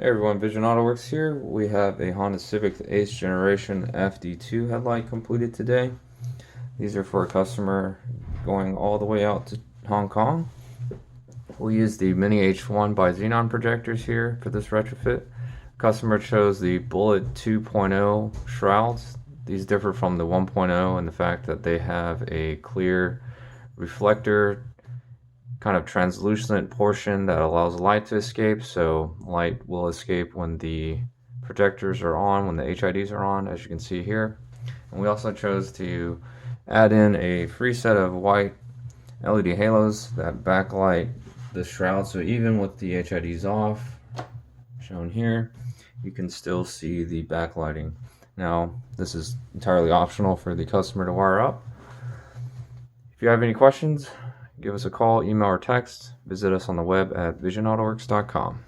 Hey everyone, Vision AutoWorks here. We have a Honda Civic 8th generation FD2 headlight completed today. These are for a customer going all the way out to Hong Kong. We use the Mini H1 by Xenon projectors here for this retrofit. Customer chose the Bullet 2.0 shrouds. These differ from the 1.0 in the fact that they have a clear reflector kind of translucent portion that allows light to escape, so light will escape when the projectors are on, when the HIDs are on, as you can see here. And we also chose to add in a free set of white LED halos that backlight the shroud, so even with the HIDs off, shown here, you can still see the backlighting. Now, this is entirely optional for the customer to wire up. If you have any questions, give us a call, email, or text. Visit us on the web at visionautoworks.com.